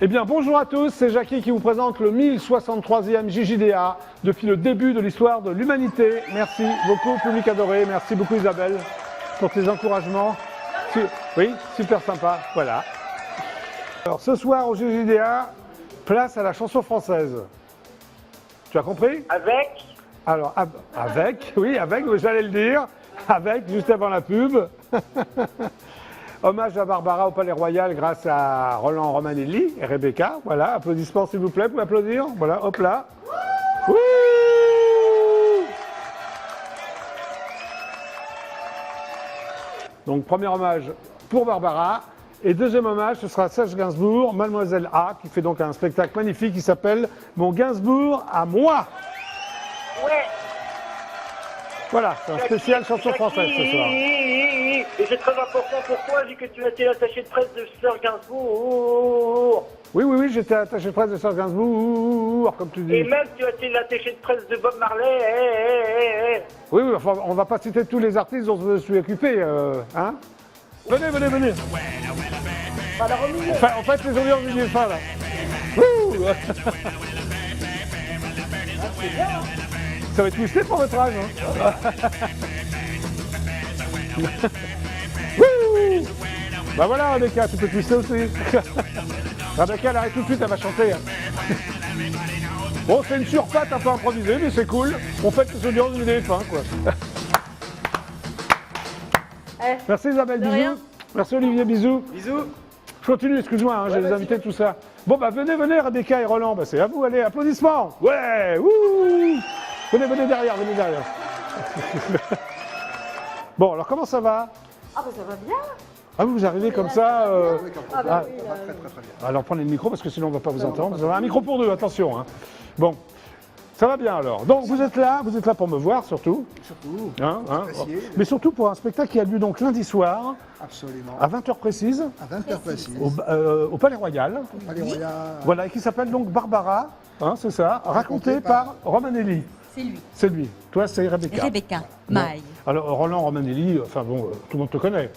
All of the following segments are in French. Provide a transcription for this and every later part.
Eh bien, bonjour à tous, c'est Jackie qui vous présente le 1063e JJDA depuis le début de l'histoire de l'humanité. Merci beaucoup, public adoré. Merci beaucoup, Isabelle, pour tes encouragements. Oui, super sympa, voilà. Alors, ce soir au JJDA, place à la chanson française. Tu as compris? Avec? Alors, avec, oui, avec, j'allais le dire. Avec, juste avant la pub. Hommage à Barbara au Palais Royal grâce à Roland Romanelli et Rebecca. Voilà, applaudissements s'il vous plaît, vous pouvez applaudir. Voilà, hop là. Wouh! Donc premier hommage pour Barbara. Et deuxième hommage, ce sera Serge Gainsbourg, Mademoiselle A, qui fait donc un spectacle magnifique qui s'appelle Mon Gainsbourg à moi. Ouais. Voilà, c'est un spécial chanson française ce soir. Et c'est très important pour toi, vu que tu as été l'attaché de presse de Serge Gainsbourg. Oui, oui, oui, j'étais attaché de presse de Serge Gainsbourg, comme tu dis. Et même tu as été l'attaché de presse de Bob Marley. Oui, oui, enfin, on va pas citer tous les artistes dont je me suis occupé, hein. Venez, venez, venez. Alors, En fait, les audiences du fin, là. Wouh. Ça va être twisté pour votre âge, hein. Wouh. Bah voilà, Rebecca, tu peux twister aussi. Rebecca, elle arrête tout de suite, elle va chanter. Bon, c'est une surpatte un peu improvisée, mais c'est cool. On fait les audiences du DF1, quoi. Merci Isabelle, bisous. Rien. Merci Olivier, bisous. bisous. Je continue, excuse-moi, hein, j'ai les invités, tout ça. Bon, bah venez, venez, Rebecca et Roland, bah, c'est à vous, allez, applaudissements. Ouais, wouh. Venez, venez derrière, venez derrière. Bon, alors comment ça va? Ah bah ça va bien. Ah, vous arrivez comme ça Ah bah oui, là, Alors prenez le micro parce que sinon on ne va pas vous entendre. Vous avez un micro pour deux, attention. Hein. Bon, ça va bien alors. Donc vous êtes là pour me voir surtout. Surtout, Hein. apprécié. Mais surtout pour un spectacle qui a lieu donc lundi soir Absolument. à 20h précises À 20h précis. au Palais Royal. Palais Royal. Voilà, et qui s'appelle donc Barbara, hein, c'est ça, raconté par Romanelli. c'est lui. C'est lui. Toi, c'est Rebecca. Rebecca, Bon. Maille. Alors Roland Romanelli, enfin bon, tout le monde te connaît.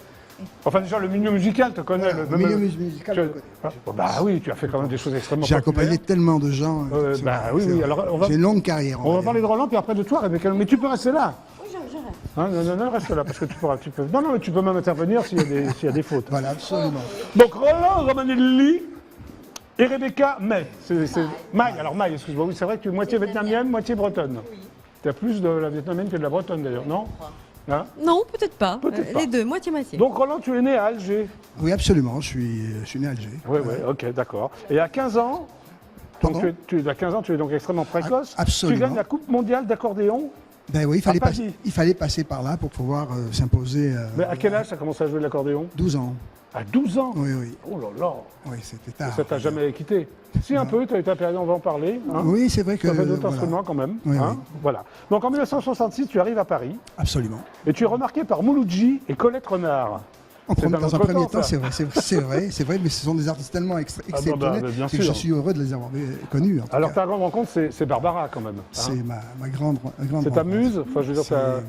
Enfin déjà le milieu musical te connaît. Le milieu musical, je le connais. Bah oui, tu as fait quand même des choses extrêmement J'ai populaires. accompagné tellement de gens. Bah oui, oui. Alors J'ai une longue carrière. on va parler de Roland puis après de toi, Rebecca. Mais tu peux rester là. Oui, j'arrête. Hein, non, reste là parce que tu peux. Non, mais tu peux même intervenir s'il y a des fautes. Voilà, absolument. Donc Roland Romanelli et Rebecca May. Maille. Alors Maille, excuse-moi. Oui, c'est vrai que tu es moitié vietnamienne, moitié bretonne. Oui. Tu as plus de la vietnamienne que de la bretonne d'ailleurs, non? Hein? Non, peut-être pas. Peut-être pas. Les deux, moitié-moitié. Donc Roland, tu es né à Alger. Oui, absolument. Je suis né à Alger. Oui, oui, ok, d'accord. Et à 15 ans, donc Pardon à 15 ans, tu es donc extrêmement précoce. Absolument. Tu gagnes la Coupe mondiale d'accordéon. Ben oui, Paris. il fallait passer par là pour pouvoir s'imposer. Mais à quel âge tu as commencé à jouer de l'accordéon? 12 ans. À 12 ans? Oui, oui. Oh là là. Oui, c'était tard. Ça t'a jamais quitté? Si, un peu, tu as été à période, on va en parler. Hein. Oui, c'est vrai que. Tu as fait d'autres voilà. instruments quand même. Oui, hein. oui. Voilà. Donc en 1966, tu arrives à Paris Absolument. et tu es remarqué par Mouloudji et Colette Renard. Dans un autre premier temps, temps, ça. c'est vrai, mais ce sont des artistes tellement exceptionnels bien que sûr. je suis heureux de les avoir connus. en tout Alors cas. ta grande rencontre, c'est Barbara quand même. hein. C'est ma grande C'est ta rencontre. muse? Enfin, je veux dire,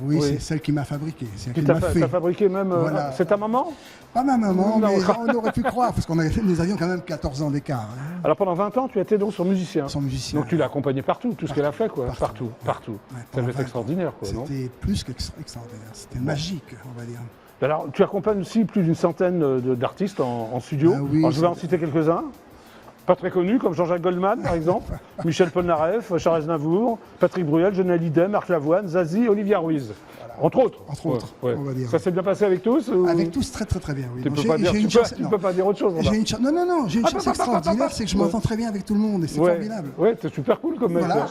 Oui, c'est celle qui m'a fabriqué. C'est elle Qui qui t'a m'a fait. fabriqué même. Voilà. C'est ta maman? Pas ma maman, Non. mais on aurait pu croire, parce nous avions quand même 14 ans d'écart. Hein. Alors pendant 20 ans, tu étais donc son musicien. Son musicien. Donc tu l'as accompagné partout, tout ce qu'elle a fait, quoi. Partout. Ouais, Ça pendant devait être 20 extraordinaire, quoi, non? C'était plus qu'extraordinaire. C'était magique, on va dire. Alors tu accompagnes aussi plus d'une centaine d'artistes en studio. Ah oui, Alors, je vais c'est- en citer quelques-uns. Pas très connus, comme Jean-Jacques Goldman, par exemple, Michel Polnareff, Charles Aznavour, Patrick Bruel, Johnny Hallyday, Marc Lavoine, Zazie, Olivia Ruiz. Entre autres. Entre autres, Ouais. on va dire. Ça s'est bien passé avec tous ou... Avec tous, très très très bien. Oui. Tu Donc, peux j'ai- pas dire, j'ai tu une peux- chance- tu non. peux pas dire autre chose. J'ai une chance. Non, j'ai une chance extraordinaire, c'est que je m'entends très bien avec tout le monde et c'est formidable. Ouais, t'es super cool comme mec. Voilà. ouais.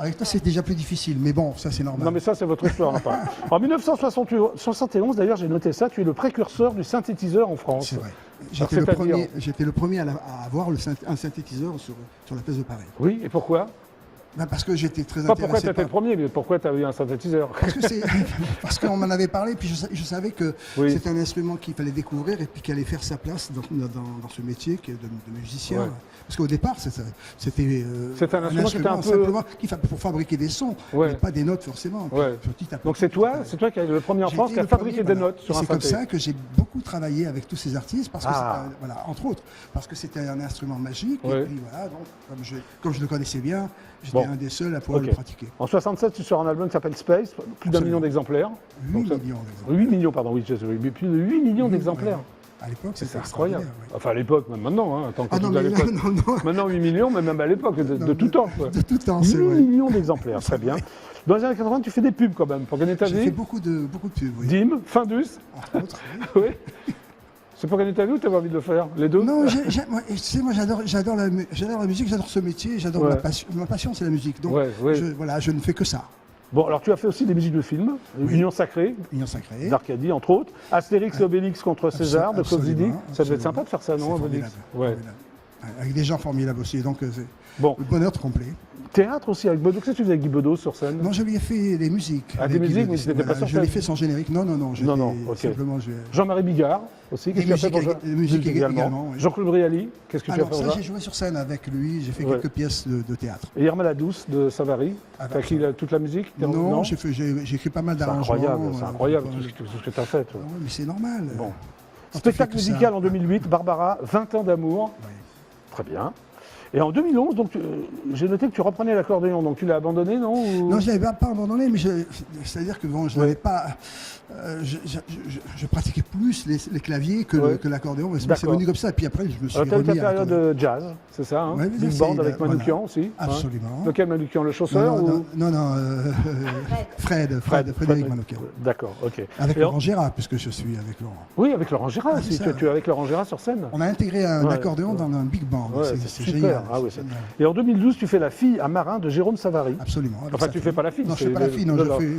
Avec toi, c'est déjà plus difficile, mais bon, ça c'est normal. Non mais ça c'est votre histoire. Hein, pas. En 1971 d'ailleurs j'ai noté ça, tu es le précurseur du synthétiseur en France. C'est vrai. Alors, J'étais le premier à avoir un synthétiseur sur la place de Paris. Oui, et pourquoi? Ben, parce que j'étais très Pas pourquoi tu intéressé étais le premier, mais pourquoi tu as eu un synthétiseur. parce qu'on m'en avait parlé, puis je savais que Oui. c'était un instrument qu'il fallait découvrir et puis qui allait faire sa place dans ce métier qui est de musicien. Ouais. Parce qu'au départ, c'était C'était un instrument qui était un peu- simplement pour fabriquer des sons, Ouais. mais pas des notes forcément. Ouais. Petit à petit, Donc c'est toi qui est le premier en j'ai France été qui a le fabriqué premier, des voilà. notes sur Et un c'est comme synthé. ça que j'ai beaucoup travaillé avec tous ces artistes, parce que Ah. voilà, entre autres, parce que c'était un instrument magique. Ouais. Et puis voilà, donc comme je le connaissais bien, j'étais Bon. un des seuls à pouvoir Ok. le pratiquer. En 67, tu sors un album qui s'appelle Space, plus d'un Absolument. million d'exemplaires. 8 Donc ça- millions d'exemplaires. 8 millions, pardon, oui, mais plus de 8 millions Oui, d'exemplaires. ouais. À l'époque, C'est c'était incroyable. extraordinaire, ouais. Enfin, à l'époque, même maintenant, hein, tant que Ah non, tu à mais l'époque. non. Maintenant 8 millions, mais même à l'époque, de tout temps. Quoi. De tout temps, 8 c'est vrai. millions d'exemplaires, très bien. Dans les années 80, tu fais des pubs quand même, pour gagner ta J'ai fait vie. beaucoup de pubs, oui. Dim, Findus, Entre autres, oui. oui. C'est pour gagner ta vie ou tu avais envie de le faire Les deux. Non, tu sais, moi j'adore la musique, j'adore ce métier, j'adore Ouais. ma passion. Ma passion, c'est la musique. Donc, Ouais, ouais. je ne fais que ça. Bon, alors tu as fait aussi des musiques de films, Oui. Union Sacrée, Union Sacrée. d'Arcadie, entre autres, Astérix et Obélix contre César, de Absolument, Claude Zidi. Ça devait être absolument. sympa de faire ça, C'est non, Obélix formidable, Ouais. formidable. Avec des gens formidables aussi, donc c'est Bon, le bonheur complet. théâtre aussi avec Bedos. Qu'est-ce que tu faisais avec Guy Bedos sur scène? Non, je lui ai fait des musiques. Ah, avec des Guy musiques, Bedos. mais c'était pas sur Je l'ai scène. fait sans générique. Non. Non, ok. Simplement, Jean-Marie Bigard aussi. Qu'est-ce Des que tu as fait pour musiques- des musiques également, oui. Jean-Claude Brialy. Qu'est-ce que tu as Alors fait ça, pour j'ai joué sur scène avec lui, j'ai fait Ouais. quelques pièces de théâtre. Et Irma la Douce de Savary. Ah, T'as écrit toute la musique? Non, j'ai écrit pas mal C'est d'arrangements. incroyable pas tout mal ce que tu as fait. toi. Ah ouais, mais c'est normal. Bon. Quand on Spectacle fait que ça. musical en 2008, Barbara, 20 ans d'amour. Oui. Très bien. Et en 2011, donc, j'ai noté que tu reprenais l'accordéon, donc tu l'as abandonné, non ou- Non, je ne l'avais pas abandonné, mais c'est-à-dire que bon, je Ouais. n'avais pas. Je pratiquais plus les claviers Ouais. que l'accordéon, mais c'est D'accord. venu comme ça. Et puis après, je me suis Alors, tu as eu ta remis à période l'accordéon. jazz, c'est ça hein Ouais, Big c'est- Band avec voilà. Manoukian aussi. hein Absolument. Lequel Manoukian, le chausseur ou... Non, Frédéric Manoukian. D'accord, ok. Avec Et Laurent Gérard, puisque je suis avec Laurent. Oui, avec Laurent Gérard Ah, aussi. c'est ça. Tu es avec Laurent Gérard sur scène. On a intégré un Ouais, accordéon ouais. dans un big band. Ouais, c'est super. génial. Ah, oui, c'est c'est- génial. Et en 2012, tu fais La fille à marin de Jérôme Savary. Absolument. avec Enfin, sa tu fille. fais pas la fille. Non, je c'est fais pas la fille, non, non, Oui.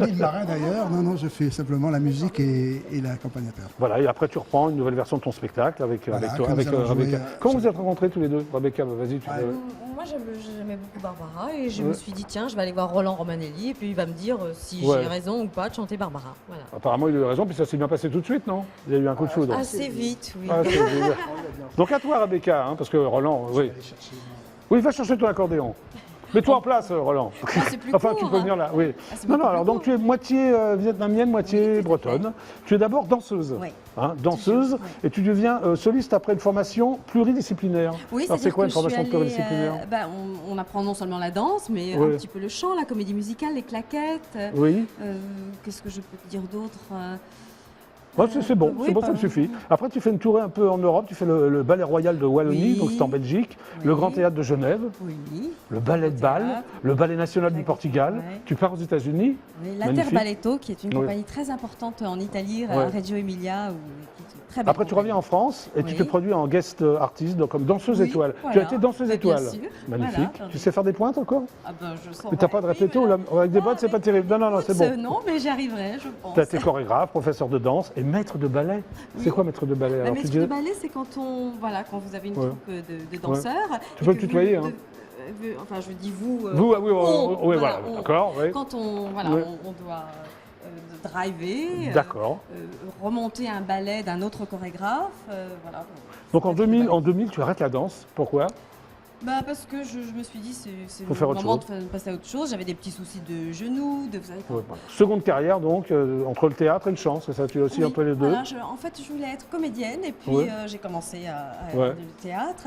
ni le marin d'ailleurs, non, je fais simplement la musique et l'accompagnateur. Voilà, et après tu reprends une nouvelle version de ton spectacle avec, Voilà, avec toi, que avec nous allons Rebecca. jouer, Comment vous êtes rencontrés tous les deux Rebecca, vas-y, tu Ouais. veux... Moi, j'aimais beaucoup Barbara et je Ouais. me suis dit, tiens, je vais aller voir Roland Romanelli et puis il va me dire si Ouais. j'ai raison ou pas de chanter Barbara. Voilà. Apparemment, il a eu raison, puis ça s'est bien passé tout de suite, non? Il y a eu un coup de foudre. Assez vite, oui. Ah, c'est génial. Donc à toi, Rebecca, hein, parce que Roland, oui. Oui, va chercher ton accordéon. Mets-toi en place, Roland. c'est plus Enfin, court, tu peux hein. venir là, oui. Ah, c'est Non, non, beaucoup alors plus donc tu es moitié vietnamienne, moitié Oui, tout à bretonne. Tu es d'abord danseuse. Oui. Hein, danseuse, Toujours, oui. et tu deviens soliste après une formation pluridisciplinaire. Oui, Alors c'est c'est-à-dire quoi que une formation je suis allée, pluridisciplinaire on apprend non seulement la danse, mais Oui. un petit peu le chant, la comédie musicale, les claquettes. Oui. Qu'est-ce que je peux te dire d'autre Ouais, c'est bon, oui, c'est bon, ça pas- me suffit. Après, tu fais une tournée un peu en Europe, tu fais le Ballet Royal de Wallonie, Oui. donc c'est en Belgique, Oui. le Grand Théâtre de Genève, Oui. le Ballet de Bâle, Théâtre. le Ballet National du Ouais. Portugal. Ouais. Tu pars aux États-Unis. Oui, Magnifique. l'Interballetto, qui est une Oui. compagnie très importante en Italie, Ouais. à Reggio Emilia, qui est une très belle Après, tu reviens en France et tu Oui. te produis en guest artiste, donc comme danseuse Oui, étoile. voilà. Tu as été danseuse Bah, bien étoile. sûr. Magnifique. Voilà, tu attendez. sais faire des pointes encore Ah ben, je sens. Mais t'as pas de répéto avec des bottes, c'est pas terrible. Non, non, c'est bon. Non, mais j'y arriverai, je pense. Tu as été chorégraphe, professeur de danse et maître de ballet. C'est quoi maître de ballet La alors, maître tu dis- de ballet, c'est quand quand vous avez une Ouais. troupe de danseurs. Tu et peux que me tutoyer, vous hein. Enfin, je dis vous. Vous, ah oui, oui, on, voilà, on. d'accord. Oui. Quand on doit driver, D'accord. remonter un ballet d'un autre chorégraphe, voilà. Donc en 2000, tu arrêtes la danse. Pourquoi Parce que je me suis dit, c'est Faut le faire autre moment chose. de passer à autre chose. J'avais des petits soucis de genoux, vous savez. Ouais, voilà. Seconde carrière donc, entre le théâtre et le chant, c'est ça, tu as aussi Oui, un peu les deux. voilà, en fait, je voulais être comédienne et puis Ouais. j'ai commencé à Ouais. faire du théâtre.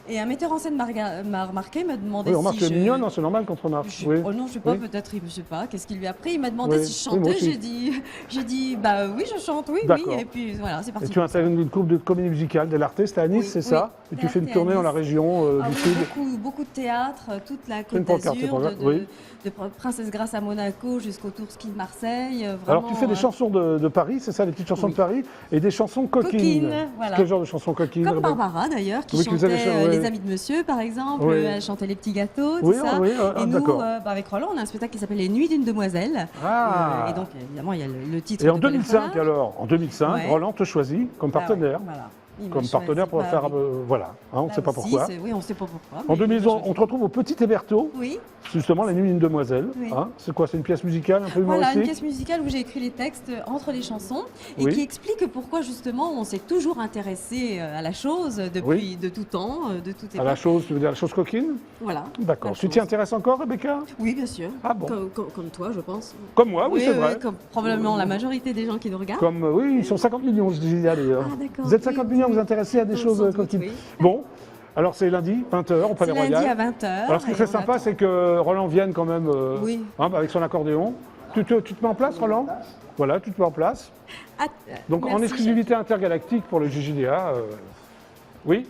Et un metteur en scène m'a remarqué, m'a demandé Oui, remarque, si tu es je... mignonne, hein, c'est normal qu'on te remarque. Oui. Oh non, je sais pas, Oui. peut-être, je sais pas, qu'est-ce qu'il lui a pris. Il m'a demandé Oui. si je Oui, moi chantais. aussi. J'ai dit, bah oui, je chante, oui, oui. D'accord. Et puis voilà, c'est Et parti. tu intègres une troupe de comédie musicale, de l'artiste, c'était à Nice, Oui, c'est oui, ça Et tu fais une Théâtre tournée à dans la Nice. région Ah du oui, Sud. beaucoup de théâtre, toute la Une Côte pancarte, c'est d'Azur, pas grave, oui. de Princesse Grâce à Monaco jusqu'au Tour Ski de Marseille. Alors vraiment, tu fais des chansons de Paris, c'est ça, les petites chansons Oui. de Paris, et des chansons coquines. Coquines, voilà. Quel genre de chansons coquines Comme Rebecca Barbara d'ailleurs, qui Oui, qui chantait faisait les- Les oui. Amis de Monsieur par exemple, Oui. elle chantait Les Petits Gâteaux, Oui, tout ça. oui, Et nous, d'accord. avec Roland, on a un spectacle qui s'appelle Les Nuits d'une demoiselle. Ah. Et donc évidemment, il y a le titre. Et en de 2005 Colin alors, en 2005, Ouais. Roland te choisit comme Ah ouais, partenaire. voilà. Il m'a comme partenaire pour choisi, faire... bah oui. voilà, hein, on ne Là sait pas aussi, pourquoi. Oui, on ne sait pas pourquoi. En mais il m'a 2011, choisi. on te retrouve au Petit Héberto, Oui, justement, La Nuit d'une demoiselle. Oui. Hein, c'est quoi, c'est une pièce musicale un peu voilà, une humoristique? pièce musicale où j'ai écrit les textes entre les chansons et Oui. qui explique pourquoi justement on s'est toujours intéressé à la chose depuis de tout temps, de toute À la époque. chose, tu veux dire la chose coquine? Voilà. D'accord. la Tu chose. t'y intéresses encore, Rebecca? Oui, bien sûr. Ah bon. Comme toi, je pense. Comme moi, oui, c'est vrai. Comme probablement la majorité des gens qui nous regardent. Comme, oui, ils sont 50 millions, je disais d'ailleurs. Ah, d'accord, Vous êtes oui, 50 millions à oui. vous intéresser à des Sans choses doute, coquines. oui. Bon, alors c'est lundi, 20h, au Palais C'est lundi Royal. à 20h. Alors ce qui est très sympa, c'est que Roland vienne quand même Oui. avec son accordéon. Tu te mets en place, Roland? Voilà, tu te mets en place. Donc en exclusivité intergalactique pour le JJDA. Oui?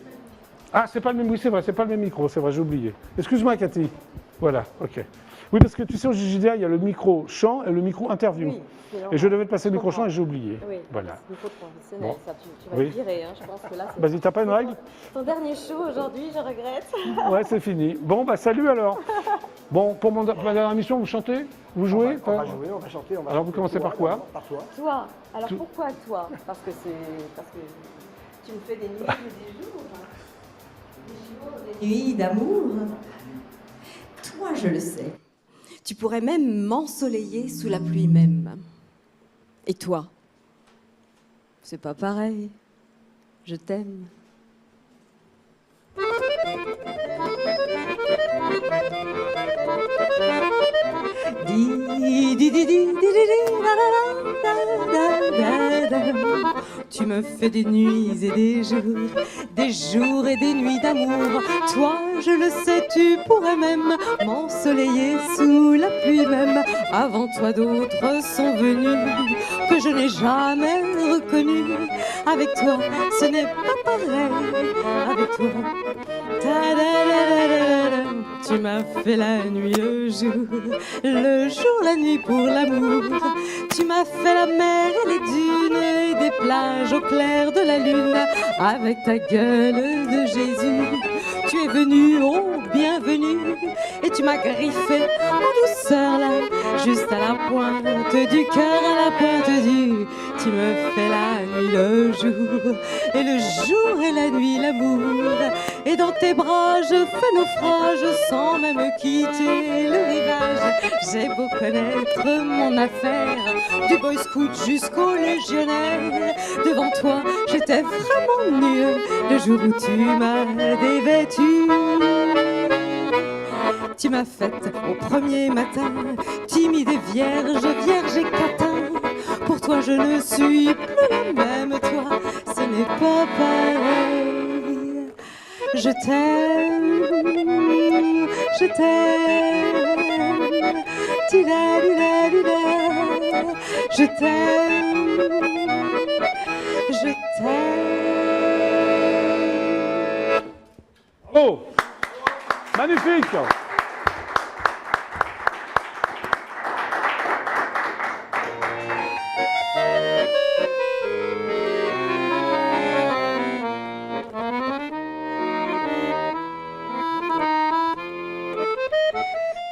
Ah, c'est pas le même, oui, c'est vrai, c'est pas le même micro, c'est vrai, j'ai oublié. Excuse-moi, Cathy. Voilà, ok. Oui, parce que tu sais, au JJDA, il y a le micro chant et le micro interview. Oui, c'est normal. Et je devais te passer le micro comprends. chant et j'ai oublié. Oui, Voilà. c'est une faute professionnelle, Bon. ça, tu vas Oui. te virer, hein, je pense que là, c'est Vas-y, t'as pas une règle? ton dernier show aujourd'hui, je regrette. Ouais, c'est fini. Bon, bah salut alors. Bon, pour ma dernière émission, vous chantez? Vous jouez? On va jouer, on va chanter. On va Alors, vous commencez par quoi? Par toi. Toi, alors pourquoi toi? Parce que tu me fais des nuits et des jours. Des nuits d'amour. Toi, je le sais. Tu pourrais même m'ensoleiller sous la pluie même. Et toi? C'est pas pareil. Je t'aime. Tu me fais des nuits et des jours et des nuits d'amour. Toi, je le sais, tu pourrais même m'ensoleiller sous la pluie même. Avant toi, d'autres sont venus que je n'ai jamais reconnus. Avec toi, ce n'est pas pareil. Avec toi, ta-da-da-da-da-da. Tu m'as fait la nuit, le jour, la nuit pour l'amour. Tu m'as fait la mer et les dunes et des plages au clair de la lune. Avec ta gueule de Jésus, tu es venu, oh bienvenue. Et tu m'as griffé en douceur là, juste à la pointe du cœur, à la pointe du. Tu me fais la nuit, le jour, et le jour et la nuit, l'amour. Et dans tes bras, je fais naufrage sans même quitter le rivage. J'ai beau connaître mon affaire, du boy scout jusqu'au légionnaire. Devant toi, j'étais vraiment nue le jour où tu m'as dévêtue. Tu m'as faite au premier matin, timide et vierge et catin. Pour toi, je ne suis plus la même, toi, ce n'est pas pareil. Je t'aime, je t'aime, ti-da-di-da-di-da. Je t'aime, je t'aime. Oh! Magnifique!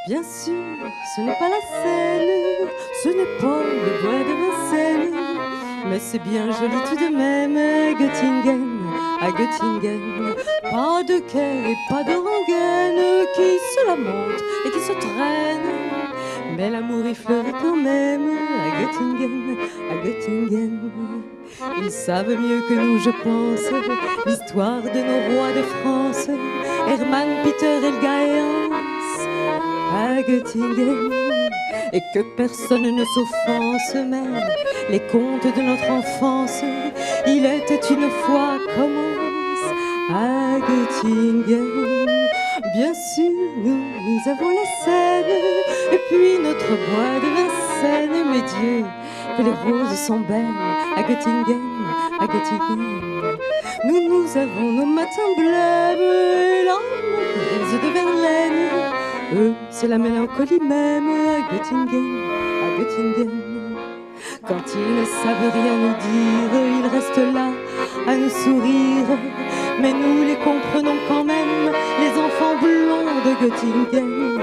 Bien sûr, ce n'est pas la Seine, ce n'est pas le bois de Vincennes, mais c'est bien joli tout de même à Göttingen, à Göttingen. Pas de quai et pas de rengaine qui se lamentent et qui se traînent, mais l'amour y fleurit quand même à Göttingen, à Göttingen. Ils savent mieux que nous, je pense, l'histoire de nos rois de France, Hermann, Peter et le Gaëans à Göttingen, et que personne ne s'offense, même les contes de notre enfance. Il était une fois, commence à Göttingen. Bien sûr, nous avons la Seine, et puis notre bois de Vincennes. Mais Dieu, que les roses sont belles à Göttingen, à Göttingen. Nous avons nos matins blêmes et l'âme grise de Verlaine. Eux, c'est la mélancolie même à Göttingen, à Göttingen. Quand ils ne savent rien nous dire, ils restent là à nous sourire. Mais nous les comprenons quand même, les enfants blonds de Göttingen.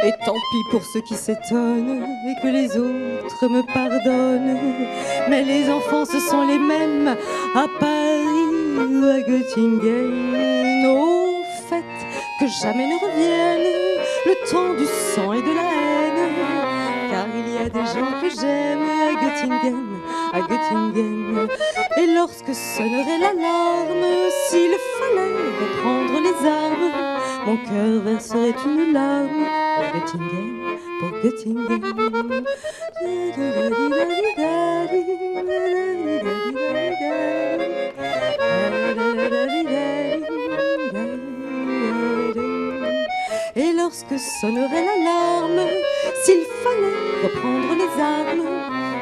Et tant pis pour ceux qui s'étonnent et que les autres me pardonnent. Mais les enfants, ce sont les mêmes à Paris à Göttingen. Au fait que jamais ne revienne le temps du sang et de la haine, car il y a des gens que j'aime à Göttingen. Et lorsque sonnerait l'alarme, s'il fallait reprendre les armes, mon cœur verserait une larme pour Göttingen, pour Göttingen. Et lorsque sonnerait l'alarme, s'il fallait reprendre les armes,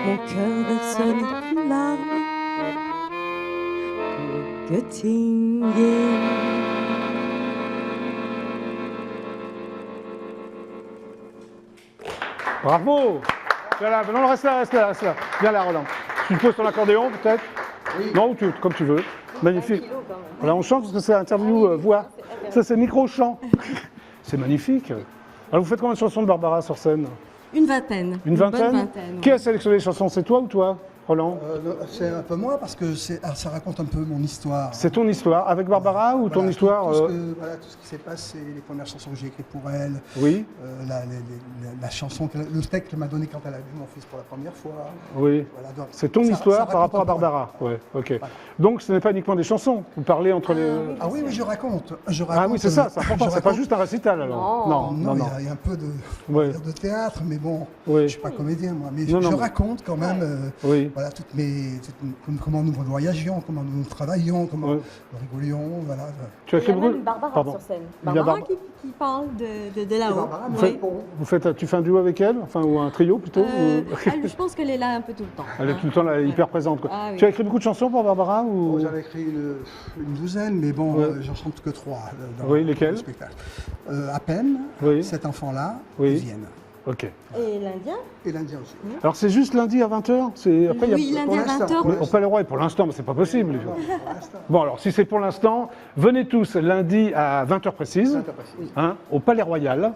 mon cœur verserait une larme pour Göttingen. Bravo. Voilà, non, reste là. Viens là, Roland. Tu te poses ton accordéon, peut-être? Oui. Non, comme tu veux. Magnifique. 1 kilo, quand même. Voilà, on chante parce que c'est interview voix. Ça, c'est micro-chant. C'est magnifique. Alors, vous faites combien de chansons de Barbara sur scène? Une vingtaine. Une vingtaine? Bonne vingtaine. Qui a sélectionné les chansons? C'est toi ou toi, Roland? Non, c'est un peu moi parce que ça raconte un peu mon histoire. C'est ton histoire avec Barbara ou ton Voilà, histoire tout ce qui s'est passé, les premières chansons que j'ai écrites pour elle, Oui, la chanson, le texte qu'elle m'a donné quand elle a vu mon fils pour la première fois. oui. Voilà, donc, C'est ton ça histoire par raconte rapport à un peu, Barbara. Ouais, ok. Voilà. Donc ce n'est pas uniquement des chansons. Vous parlez entre les. Ah oui, je raconte. Ah oui, c'est ça, c'est important. C'est pas juste un récital alors. Non. Non. Il y a un peu Ouais. de théâtre, mais bon, Oui. je suis pas comédien moi, mais Non, je mais- raconte quand même Oui. voilà, comment nous voyagions, comment nous travaillions, comment Ouais. nous rigolions, voilà. Tu as Il y écrit a beaucoup. même Barbara Pardon. sur scène. Il y a Barbara Barb- qui parle de là-haut. Barbara, Vous oui. faites- tu fais un duo avec elle, enfin ou un trio plutôt. Je pense qu'elle est là un peu tout le temps. Elle est tout le temps là, hyper présente. Quoi. Ah oui. Tu as écrit beaucoup de chansons pour Barbara ou... Bon, j'avais écrit une douzaine, mais bon, Ouais. j'en chante que 3 dans Oui, lesquelles le spectacle. À peine, Oui. cet enfant-là, Oui. et Vienne. Ok. Et l'Indien? Et l'Indien aussi. Alors c'est juste lundi à 20h. Après, il Oui, y a... lundi à l'instant, 20h. Mais au Palais Royal pour l'instant, mais c'est pas possible. Pour l'instant. Bon alors si c'est pour l'instant, venez tous lundi à 20h précise, Oui. hein, au Palais Royal.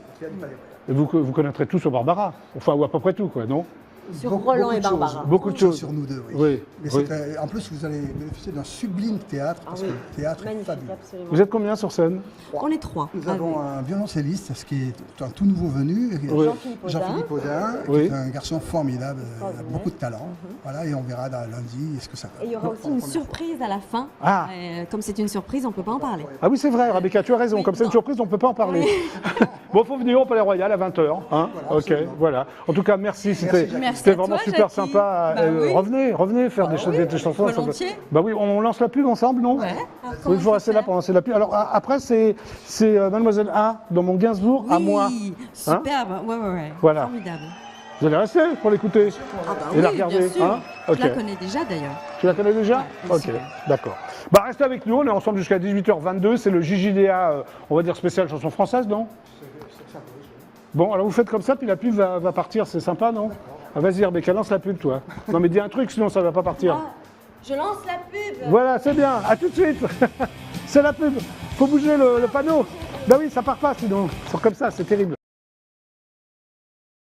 Et vous connaîtrez tout sur Barbara, enfin ou à peu près tout quoi, non? Sur Beaucoup- Roland beaucoup et de choses. Barbara. Beaucoup de choses. Sur nous deux, oui. Oui. Mais oui. en plus, vous allez bénéficier d'un sublime théâtre, parce oui. que le théâtre est Magnifique, fabuleux. absolument. Vous êtes combien sur scène? On est 3. Nous avons un violoncelliste, ce qui est un tout nouveau venu, Oui. Jean-Philippe Audin, Oui. qui est un garçon formidable, Extraordinaire. beaucoup de talent. Voilà, et on verra lundi ce que ça Et il y aura aussi une Surprise à la fin. Ah. Comme c'est une surprise, on ne peut pas en parler. Ah oui c'est vrai, Rebecca, tu as raison, comme c'est une surprise, on ne peut pas en parler. Bon, il faut venir au Palais Royal à 20h. Hein, Voilà, ok, absolument. voilà. En tout cas, merci, c'était Merci à vraiment toi, super Jackie. sympa. Bah oui. Revenez faire des chansons. volontiers. Bah oui, on lance la pub ensemble, non? Ouais. Oui, il faut rester là pour lancer la pub. Alors après, c'est Mademoiselle A dans mon Gainsbourg à moi. Superbe. Ouais. Voilà. Formidable. Vous allez rester pour l'écouter Ah bah et la oui, regarder. bien sûr. Hein, ok. Je la connais déjà d'ailleurs. Tu la connais déjà? Ouais, bien Ok, sûr. d'accord. Bah restez avec nous, on est ensemble jusqu'à 18h22, c'est le JJDA, on va dire spécial chanson française, non? Bon, alors vous faites comme ça, puis la pub va partir, c'est sympa, non? Ah, vas-y Rebecca, lance la pub, toi. Non mais dis un truc, sinon ça va pas partir. Ah, je lance la pub. Voilà, c'est bien, à tout de suite. C'est la pub, faut bouger le panneau. Bah oui, ça part pas sinon, c'est comme ça, c'est terrible.